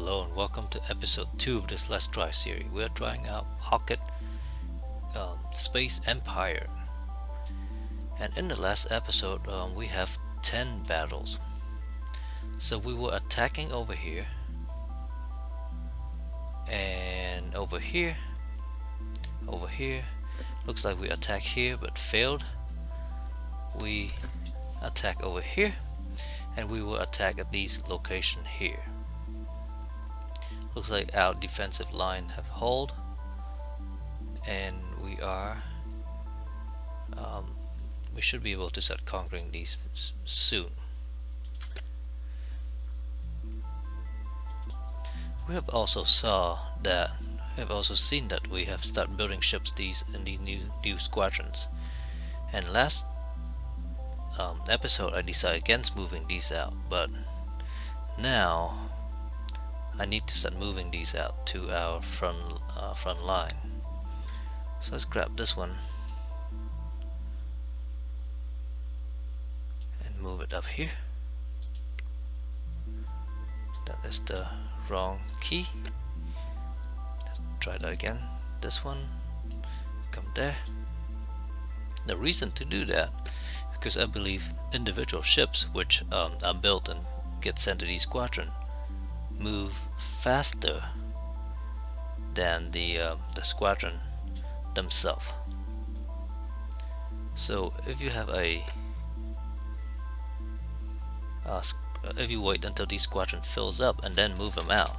Hello and welcome to episode 2 of this Let's Try series. We are trying out Pocket Space Empire. And in the last episode, we have 10 battles. So we were attacking over here. And over here. Looks like we attacked here but failed. We attack over here. And we will attack at these location here. Looks like our defensive line have held, and we should be able to start conquering these soon. We have also seen that we have started building ships in these new squadrons. And last episode I decided against moving these out, but now I need to start moving these out to our front line. So let's grab this one and move it up here. That is the wrong key. Let's try that again. This one, come there. The reason to do that, because I believe individual ships which are built and get sent to these squadron move faster than the squadron themselves. So if you have if you wait until the squadron fills up and then move them out,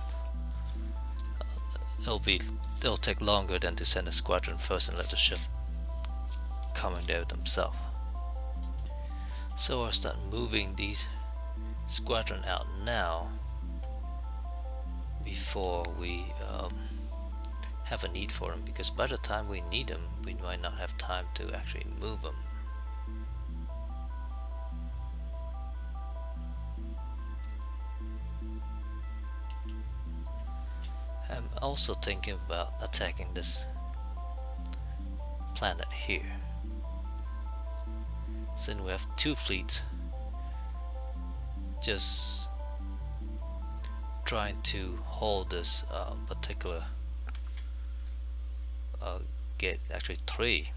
it'll take longer than to send a squadron first and let the ship come in there themselves. So I'll start moving these squadron out now, before we have a need for them, because by the time we need them we might not have time to actually move them. I'm also thinking about attacking this planet here, since we have two fleets, just trying to hold this particular gate, actually 3.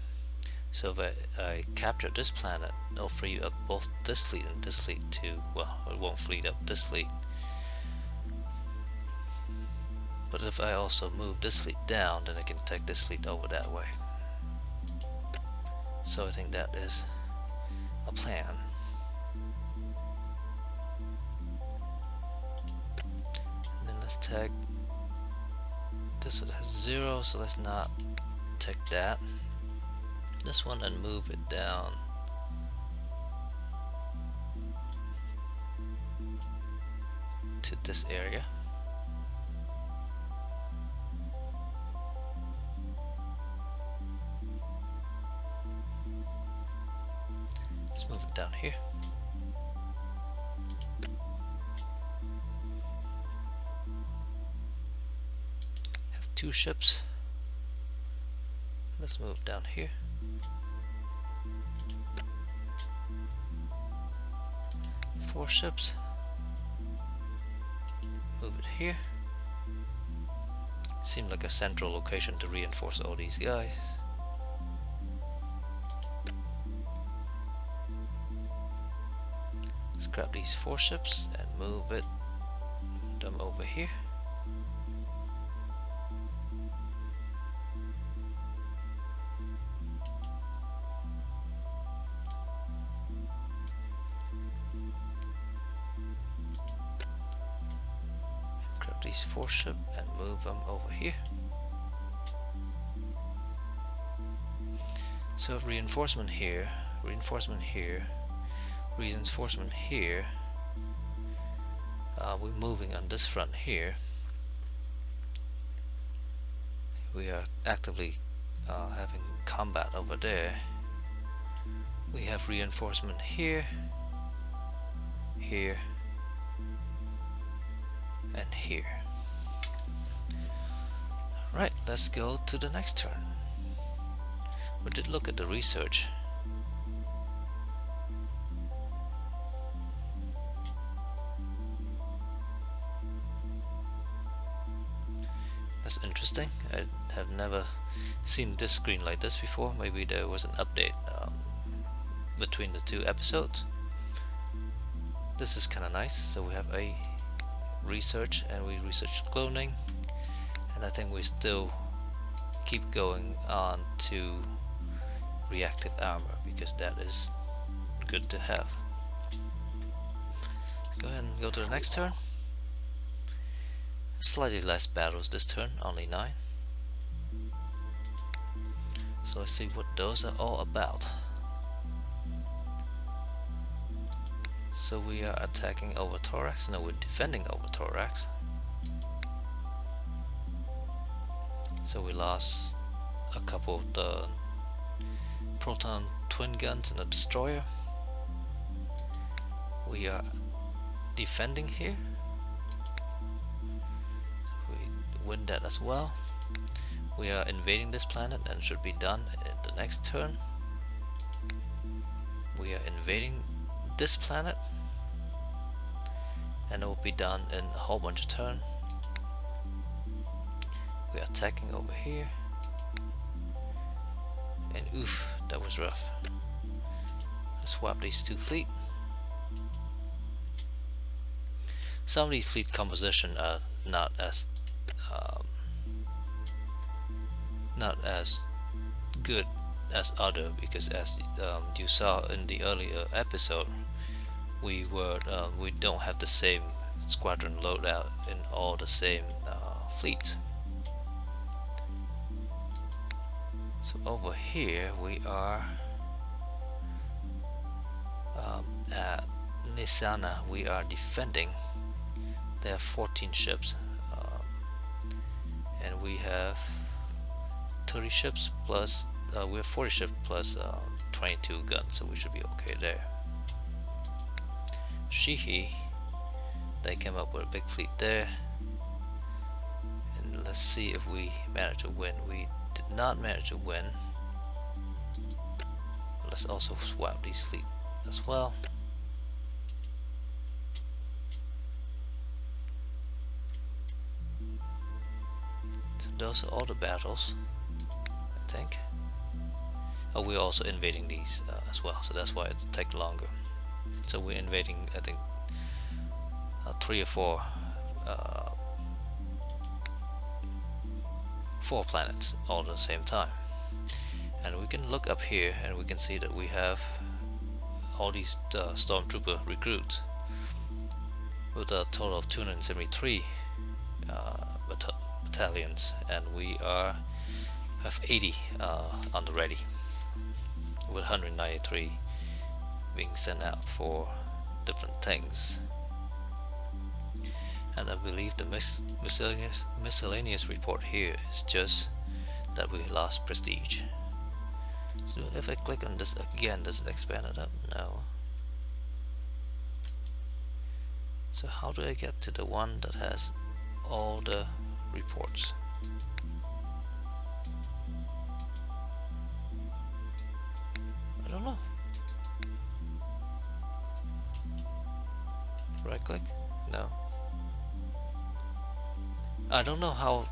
So if I capture this planet, it'll free up both this fleet and this fleet to, well, it won't free up this fleet, but if I also move this fleet down, then I can take this fleet over that way. So I think that is a plan. Let's tag this one has 0, so let's not take that. This one and move it down to this area. Let's move it down here. Two ships. Let's move down here. Four ships. Move it here. Seems like a central location to reinforce all these guys. Let's grab these 4 ships and move them over here. These 4 ships and move them over here. So reinforcement here, reinforcement here, reinforcement here. We're moving on this front here. We are actively having combat over there. We have reinforcement here, here, and here. Right, let's go to the next turn. We did look at the research. That's interesting. I have never seen this screen like this before. Maybe there was an update between the two episodes. This is kind of nice. So we have a research, and we research cloning, and I think we still keep going on to reactive armor because that is good to have. Go ahead and go to the next turn. Slightly less battles this turn, only 9. So let's see what those are all about. So we are attacking over thorax. No, we're defending over thorax. So we lost a couple of the proton twin guns and a destroyer. We are defending here. So we win that as well. We are invading this planet and should be done in the next turn. We are invading this planet and it will be done in a whole bunch of turns. We are attacking over here, and oof, that was rough. Let's swap these two fleet. Some of these fleet composition are not as good as other, because as you saw in the earlier episode, we don't have the same squadron loadout in all the same fleets. So over here we are at Nisana. We are defending. There are 14 ships, and we have 30 ships plus we have 40 ships plus 22 guns, so we should be okay there. Shihi, they came up with a big fleet there, and let's see if we manage to win. We did not manage to win. But let's also swap these fleet as well. So those are all the battles, I think. Oh, we're also invading these as well, so that's why it's taking longer. So we're invading, I think, 3 or 4 planets all at the same time. And we can look up here and we can see that we have all these stormtrooper recruits with a total of 273 battalions, and we have 80 on the ready, with 193 being sent out for different things. And I believe the miscellaneous report here is just that we lost prestige. So if I click on this again, does it expand it up? No. So how do I get to the one that has all the reports? I don't know. Right click? No. I don't know how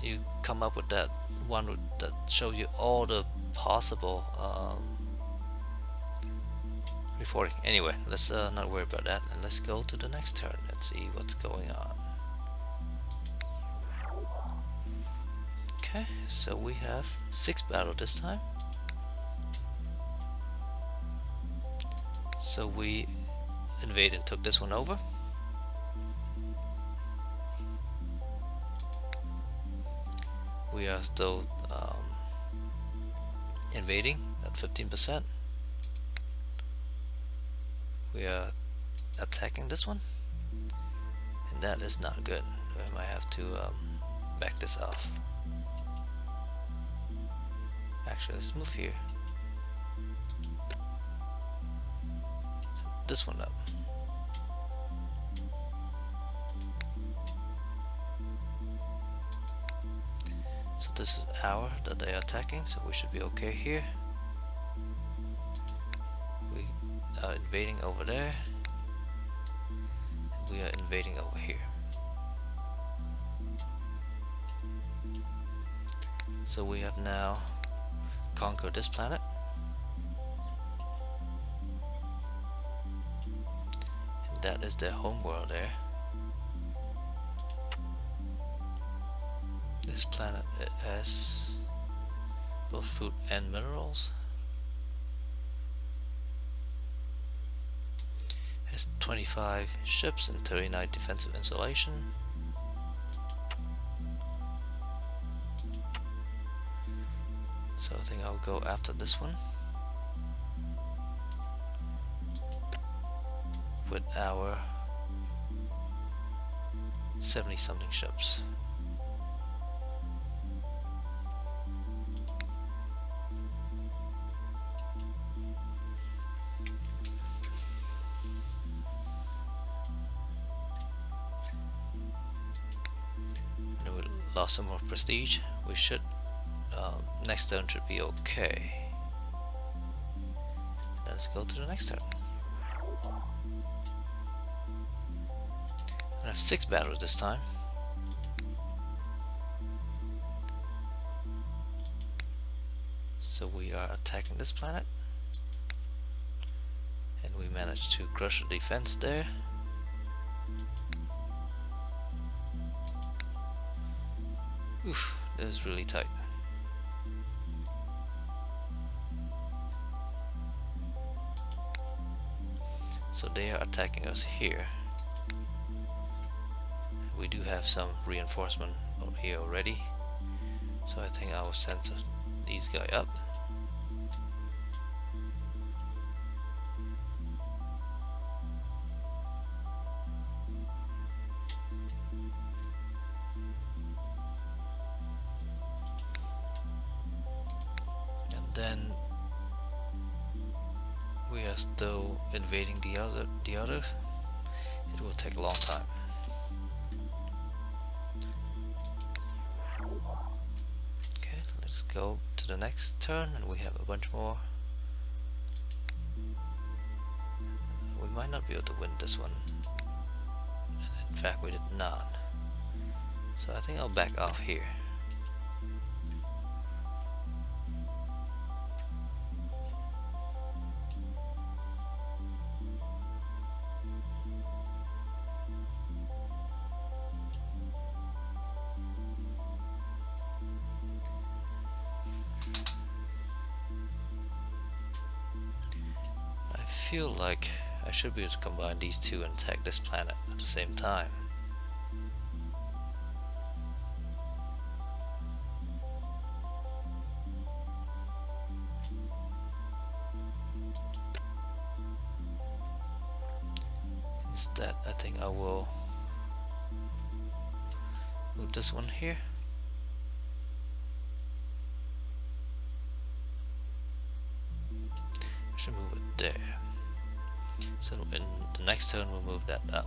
you come up with that one that shows you all the possible reporting. Anyway, let's not worry about that, and let's go to the next turn and see what's going on. Okay, so we have 6 battles this time. So we invaded and took this one over. We are still invading at 15%. We are attacking this one, and that is not good. We might have to back this off. Actually, let's move here. Set this one up. So this is our that they are attacking, so we should be okay here. We are invading over there. We are invading over here. So we have now conquered this planet. And that is their home world there. This planet has both food and minerals. Has 25 ships and 39 defensive installation. So I think I'll go after this one with our 70 something ships. And we lost some more prestige. We should next turn should be okay. Let's go to the next turn. I have 6 battles this time. So we are attacking this planet. And we managed to crush the defense there. Oof, this is really tight. So they are attacking us here. We do have some reinforcement out here already. So I think I will send these guys up. And then we are still invading the other. It will take a long time. Okay, let's go to the next turn, and we have a bunch more. We might not be able to win this one, and in fact we did not. So I think I'll back off here. I feel like I should be able to combine these two and attack this planet at the same time. Instead, I think I will move this one here. I should move it there. So in the next turn we'll move that up.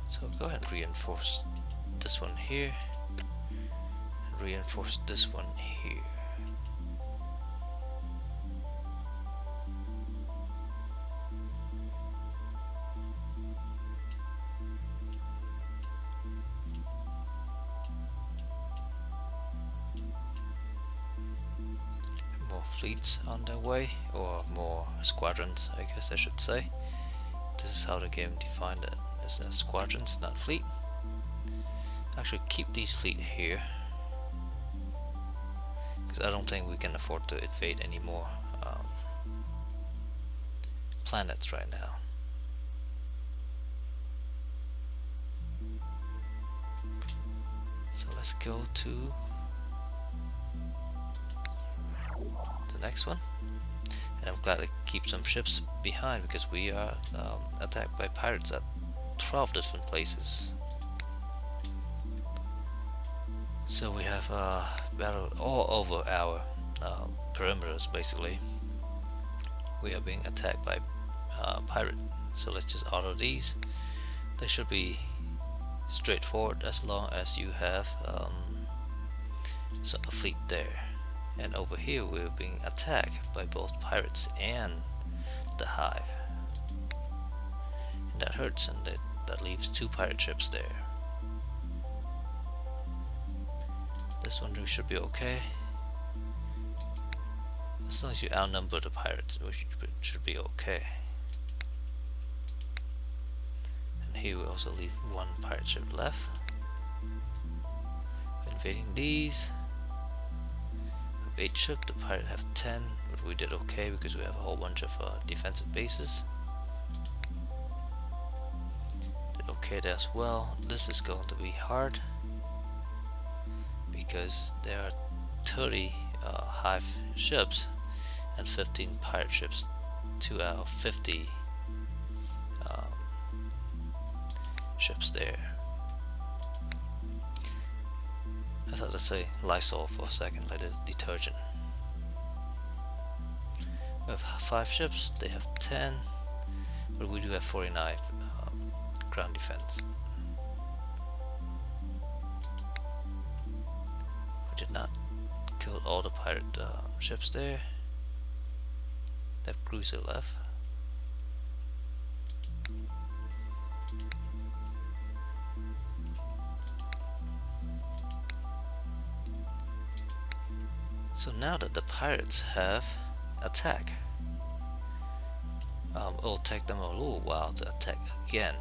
So go ahead and reinforce this one here, and reinforce this one here. Fleets on their way, or more squadrons, I guess I should say. This is how the game defined it, as squadrons, not fleet. Actually keep these fleet here, because I don't think we can afford to invade any more planets right now. So let's go to next one, and I'm glad to keep some ships behind because we are attacked by pirates at 12 different places. So we have battle all over our perimeters. Basically we are being attacked by pirate. So let's just auto these. They should be straightforward as long as you have a fleet there. And over here we're being attacked by both pirates and the Hive. And that hurts, and that leaves 2 pirate ships there. This one should be okay. As long as you outnumber the pirates, which should be okay. And here we also leave 1 pirate ship left. Invading these. 8 ships, the pirate have 10, but we did okay because we have a whole bunch of defensive bases. Did okay there as well. This is going to be hard because there are 30 Hive ships and 15 pirate ships, 2 out of 50 ships there. I thought, let's say Lysol for a second, like the detergent. We have 5 ships, they have 10, but we do have 49 ground defense. We did not kill all the pirate ships there. They have cruiser left. So now that the pirates have attack, it'll take them a little while to attack again.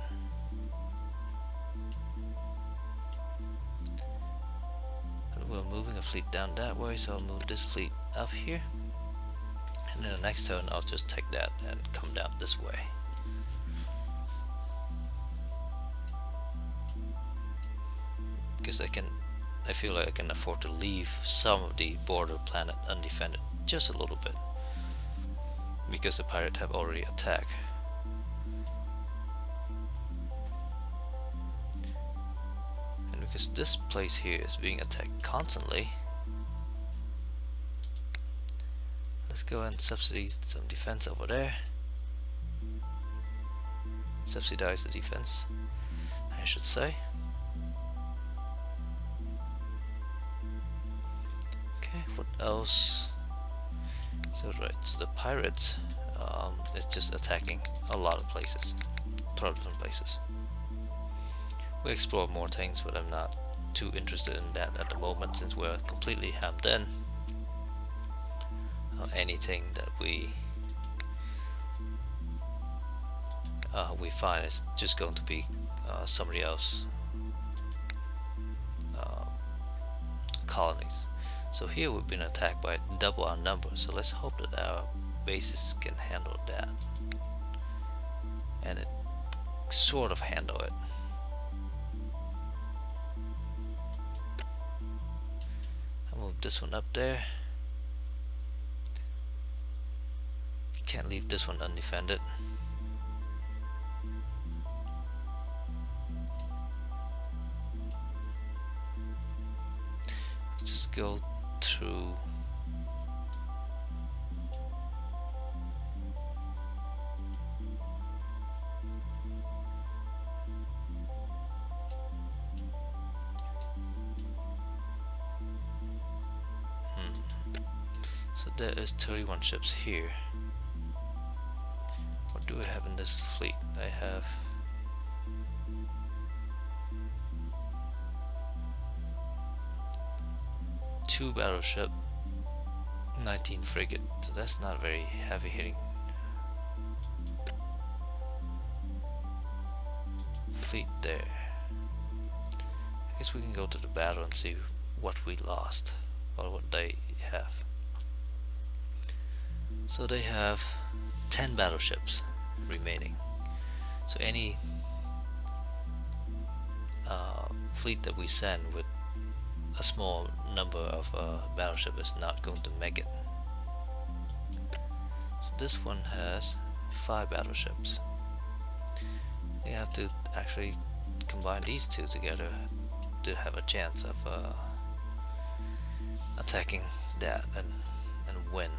And we're moving a fleet down that way, so I'll move this fleet up here, and then the next turn I'll just take that and come down this way. Because I feel like I can afford to leave some of the border planet undefended, just a little bit, because the pirates have already attacked. And because this place here is being attacked constantly, let's go and subsidize some defense over there. Subsidize the defense, I should say. What else? So the pirates is just attacking a lot of places, 12 different places. We explore more things, but I'm not too interested in that at the moment, since we're completely hemmed in. Anything that we find is just going to be somebody else colonies. So here we've been attacked by double our number, so let's hope that our bases can handle that. And it sort of handle it. I'll move this one up there. You can't leave this one undefended. Let's just go through. So there is 31 ships here. What do I have in this fleet? I have two battleship, 19 frigate, so that's not very heavy hitting fleet there. I guess we can go to the battle and see what we lost or what they have. So they have 10 battleships remaining, so any fleet that we send with a small number of battleship is not going to make it. So this one has 5 battleships. You have to actually combine these two together to have a chance of attacking that and win.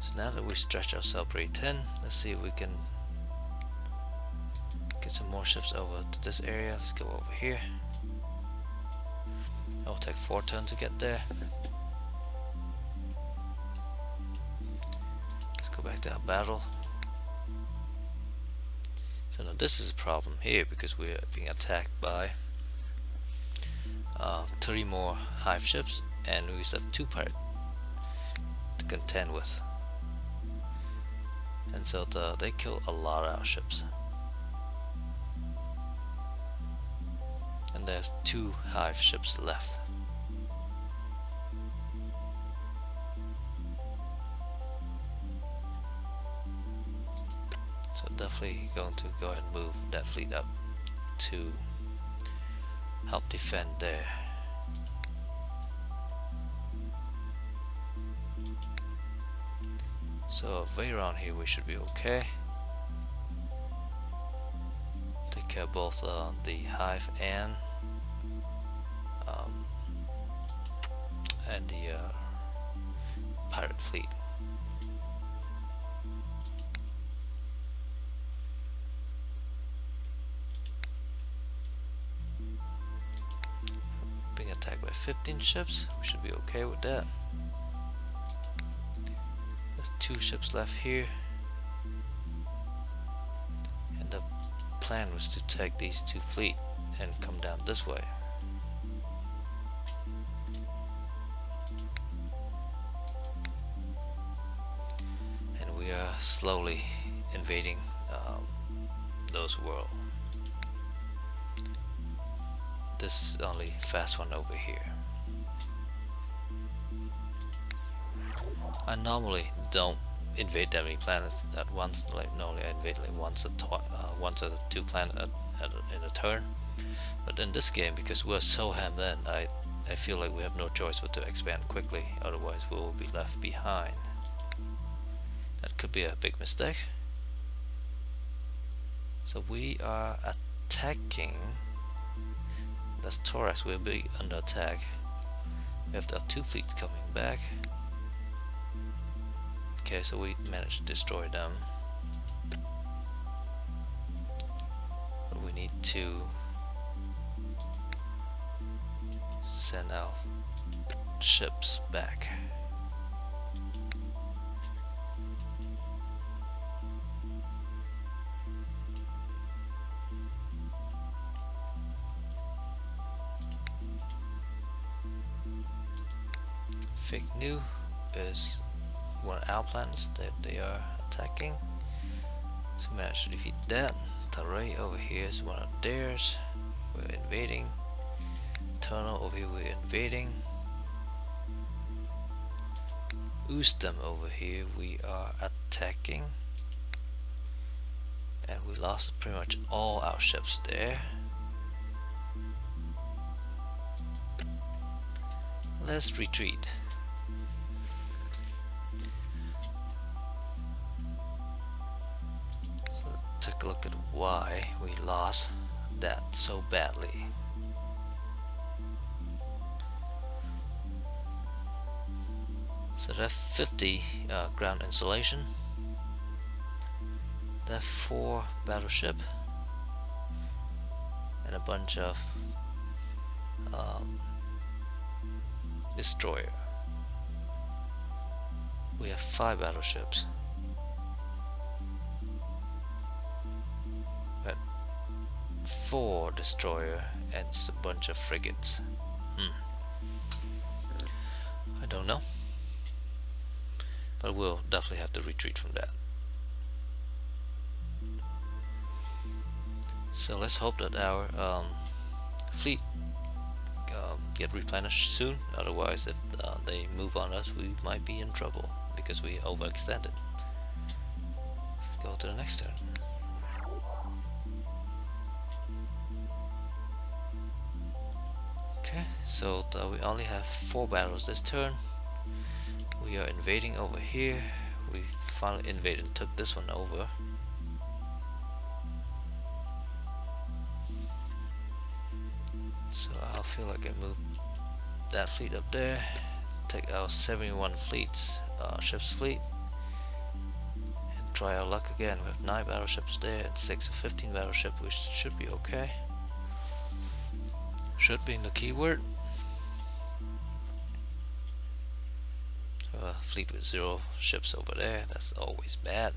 So now that we stretch ourselves pretty thin, let's see if we can get some more ships over to this area. Let's go over here. It'll take 4 turns to get there. go back to our battle. So now this is a problem here because we're being attacked by 30 more Hive ships, and we still have 2 pirates to contend with. And so they kill a lot of our ships. And there's 2 Hive ships left. So definitely going to go ahead and move that fleet up to help defend there. So right around here we should be okay. Take care of both the Hive and the pirate fleet. Being attacked by 15 ships, we should be okay with that. There's 2 ships left here, and the plan was to take these 2 fleet and come down this way. And we are slowly invading those worlds. This is the only fast one over here. I normally don't invade that many planets at once. Like normally I invade like once or 2 planets in a turn. But in this game, because we're so hemmed in, I feel like we have no choice but to expand quickly. Otherwise, we will be left behind. That could be a big mistake. So we are attacking. That's Taurus. We'll be under attack. We have our 2 fleets coming back. Okay, so we managed to destroy them. But we need to send our ships back. Fake New is one of our planets that they are attacking, so we managed to defeat that. Taray over here is one of theirs. We're invading. Tunnel over here we're invading. Ustam over here we are attacking, and we lost pretty much all our ships there. Let's retreat. Take a look at why we lost that so badly. So that's 50 ground insulation. That's 4 battleship and a bunch of destroyer. We have 5 battleships. 4 destroyer and just a bunch of frigates. I don't know, but we'll definitely have to retreat from that. So let's hope that our fleet get replenished soon. Otherwise, if they move on us, we might be in trouble because we overextended. Let's go to the next turn. Okay, so we only have 4 battles this turn. We are invading over here. We finally invaded and took this one over. So I feel like I moved that fleet up there. Take our 71 fleets, ships fleet, and try our luck again. We have 9 battleships there and 6 of 15 battleships, which should be okay. Should be in the keyword. fleet with 0 ships over there. That's always bad.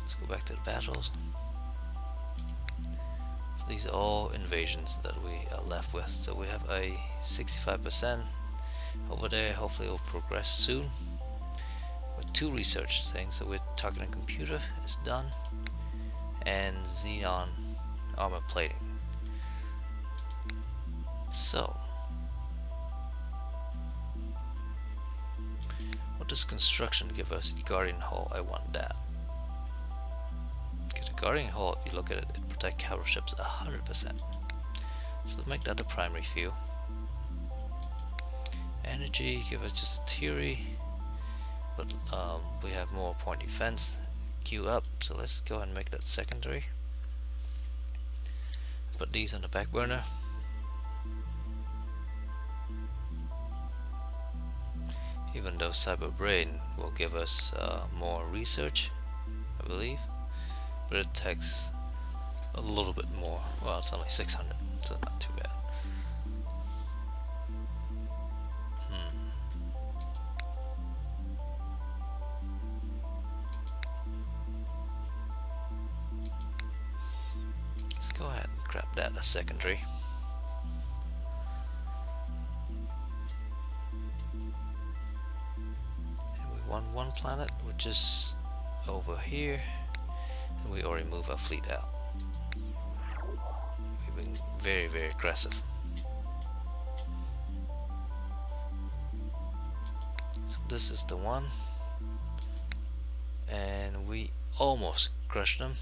Let's go back to the battles. So these are all invasions that we are left with. So we have a 65% over there. Hopefully it will progress soon. With 2 research things. So we're targeting computer is done, and xenon armor plating. So what does construction give us? Guardian hull, I want that. Okay, the Guardian hull, if you look at it, it protects cavalry ships 100%. So let's make that the primary fuel. Energy, give us just a theory, but we have more point defense queue up, so let's go ahead and make that secondary. Put these on the back burner. Even though Cyber Brain will give us more research, I believe, but it takes a little bit more. Well, it's only 600, so not too bad. Let's go ahead and grab that as secondary. One planet, which is over here, and we already moved our fleet out. We've been very, very aggressive. So this is the one, and we almost crushed them.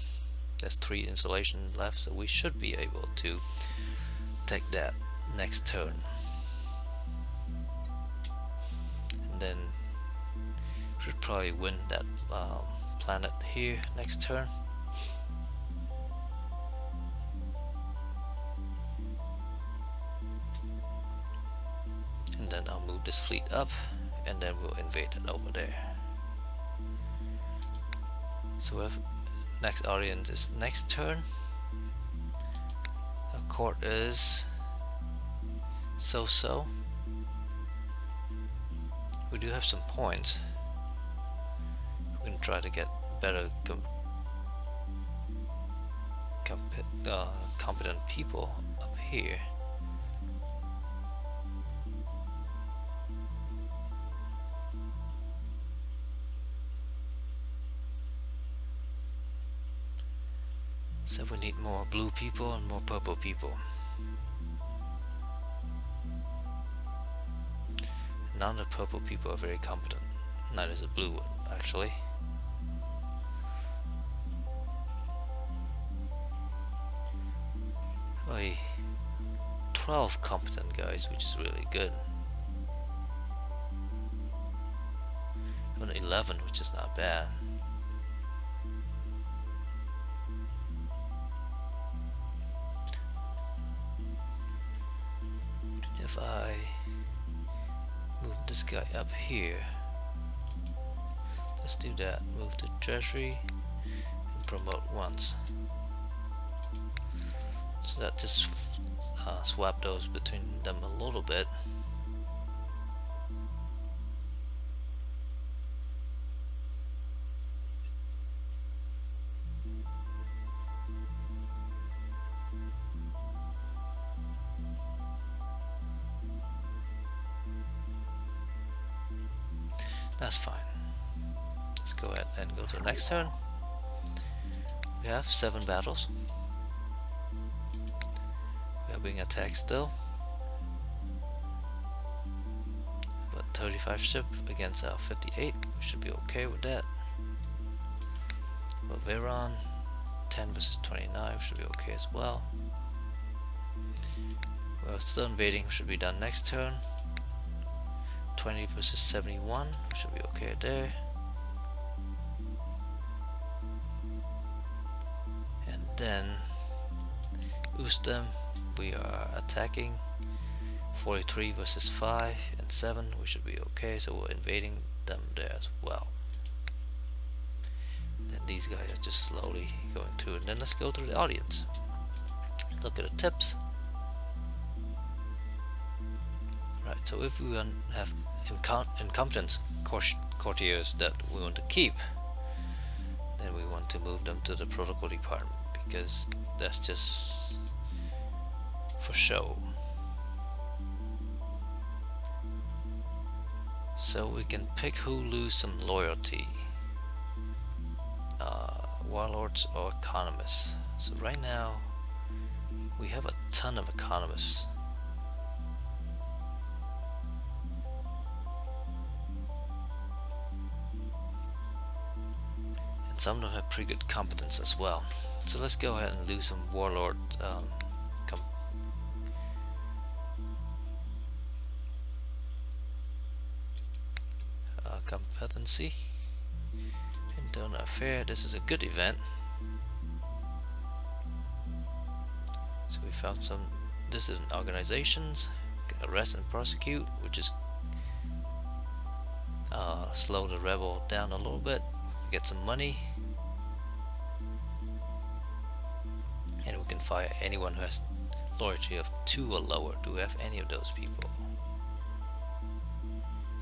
There's 3 installation left, so we should be able to take that next turn. And then should probably win that planet here next turn. And then I'll move this fleet up, and then we'll invade it over there. So we have next audience is next turn. The court is so-so. We do have some points. We're going to try to get better competent people up here. So we need more blue people and more purple people. None of the purple people are very competent. Neither is the blue one, actually. Only 12 competent guys, which is really good. Even 11, which is not bad. If I move this guy up here, let's do that. Move to treasury and promote once. So that just swap those between them a little bit. That's fine. Let's go ahead and go to the next turn. We have 7 battles. We are being attacked still. But 35 ship against our 58. We should be okay with that. But Veron, 10 versus 29, we should be okay as well. We're still invading, should be done next turn. 20 versus 71, we should be okay there. And then Ustem, we are attacking. 43 versus 5 and 7, we should be okay, so we're invading them there as well. Then these guys are just slowly going through, and then let's go through the audience. look at the tips. Right, so if we have incompetence courtiers that we want to keep, then we want to move them to the protocol department, because that's just for show. So we can pick who lose some loyalty, warlords or economists. So right now we have a ton of economists. And some of them have pretty good competence as well. So let's go ahead and lose some warlord competency. Internal affair, this is a good event. So we found some dissident organizations, arrest and prosecute, which is slow the rebel down a little bit, get some money, and we can fire anyone who has loyalty of 2 or lower. Do we have any of those people?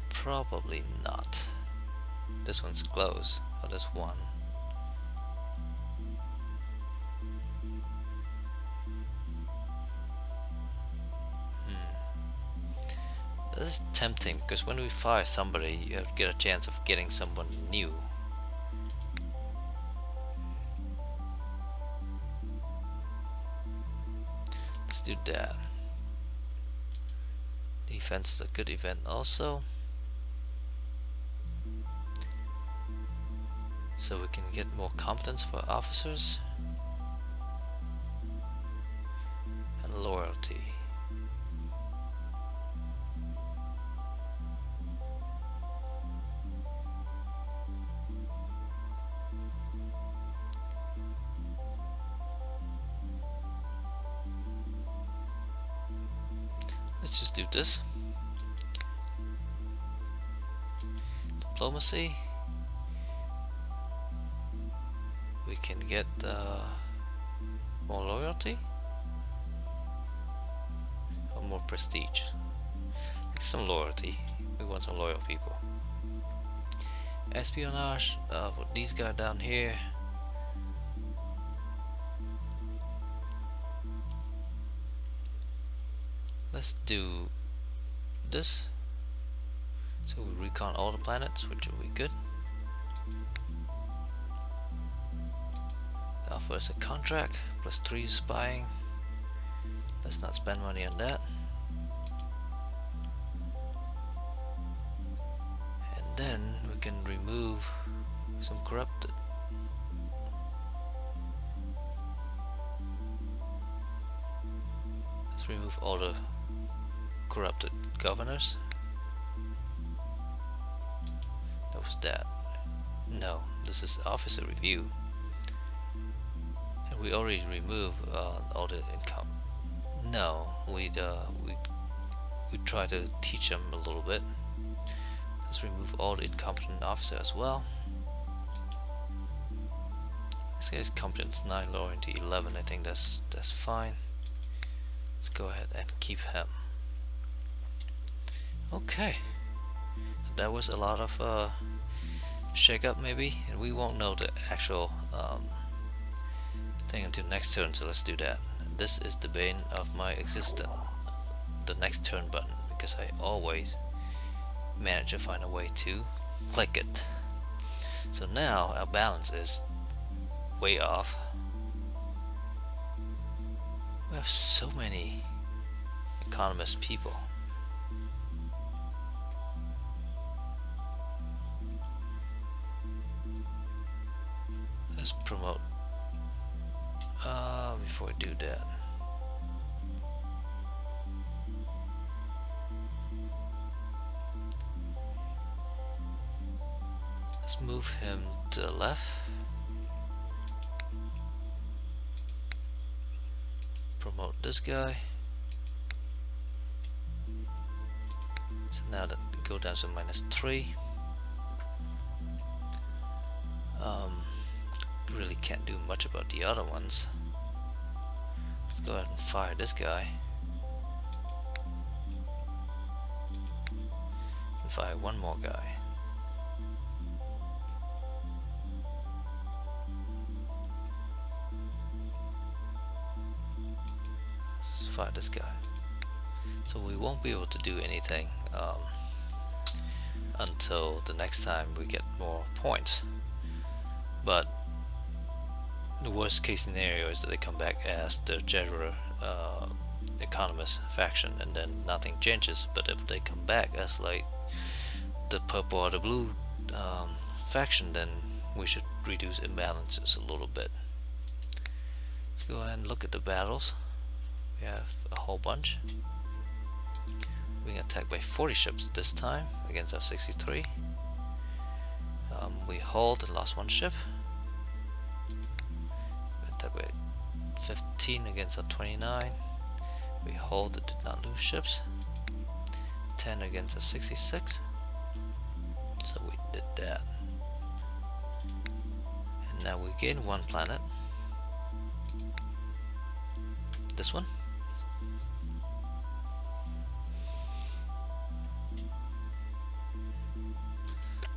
Probably not. This one's closed. Oh, there's one. This is tempting, because when we fire somebody, you get a chance of getting someone new. Let's do that. Defense is a good event also. So we can get more competence for officers and loyalty. Let's just do this. Diplomacy. We can get more loyalty or more prestige. Like some loyalty. We want some loyal people. Espionage for these guys down here. Let's do this. So we recon all the planets, which will be good. Offer us a contract plus 3 spying. Let's not spend money on that. And then we can remove some corrupted. Let's remove all the corrupted governors. That was that. No, this is officer review. We already removed all the income. No, we try to teach them a little bit. Let's remove all the incompetent officer as well. This guy's competence 9, loyalty 11. I think that's fine. Let's go ahead and keep him. Okay, so that was a lot of shake up maybe, and we won't know the actual thing until next turn, so let's do that. This is the bane of my existence, the next turn button, because I always manage to find a way to click it. So now our balance is way off. We have so many economist people. Let's promote. Before I do that, let's move him to the left. Promote this guy. So now that go down to -3. Really can't do much about the other ones. Let's go ahead and fire this guy. And fire one more guy. Let's fire this guy. So we won't be able to do anything until the next time we get more points. But the worst case scenario is that they come back as the general economist faction and then nothing changes. But if they come back as like the purple or the blue faction, then we should reduce imbalances a little bit. Let's go ahead and look at the battles. We have a whole bunch. Being attacked by 40 ships this time against our 63. We hauled and lost one ship. We attacked by 15 against our 29. We hauled and did not lose ships. 10 against our 66. So we did that. And now we gain one planet. This one.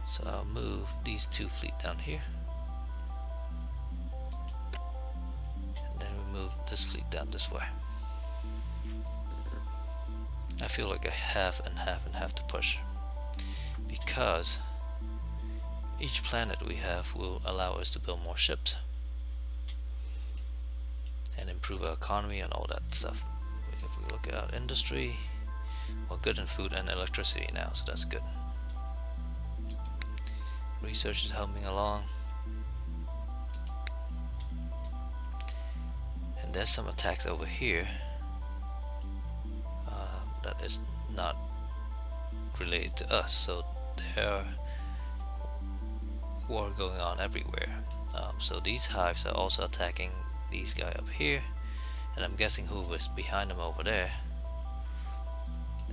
So I'll move these two fleet down here. And then we move this fleet down this way. I feel like I have to push. Because each planet we have will allow us to build more ships. And improve our economy and all that stuff. If we look at our industry, we're good in food and electricity now, so that's good. Research is helping along. And there's some attacks over here that is not related to us, so there are war going on everywhere. So these hives are also attacking these guys up here, and I'm guessing who was behind them over there,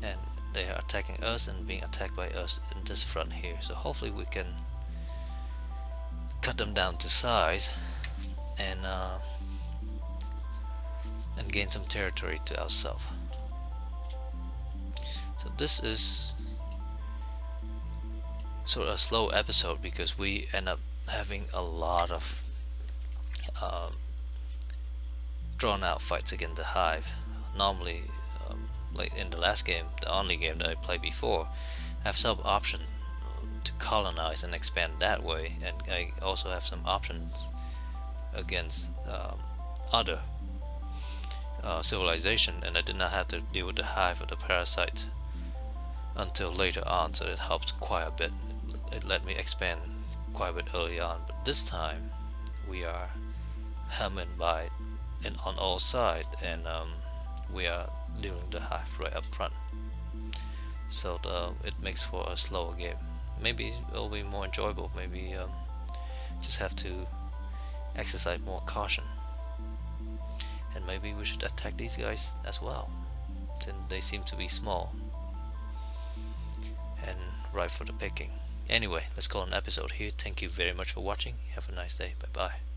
and they are attacking us and being attacked by us in this front here. So hopefully we can cut them down to size and gain some territory to ourselves. So this is sort of a slow episode because we end up having a lot of drawn out fights against the Hive. Normally, like in the last game, the only game that I played before, I have some option to colonize and expand that way, and I also have some options against other civilization, and I did not have to deal with the Hive or the parasites until later on, so it helped quite a bit. It let me expand quite a bit early on, but this time we are hammered by it on all sides, and we are dealing the Hive right up front, so it makes for a slower game. Maybe it'll be more enjoyable. Maybe just have to exercise more caution, and maybe we should attack these guys as well, since they seem to be small and ripe for the picking. Anyway, let's call an episode here. Thank you very much for watching. Have a nice day. Bye bye.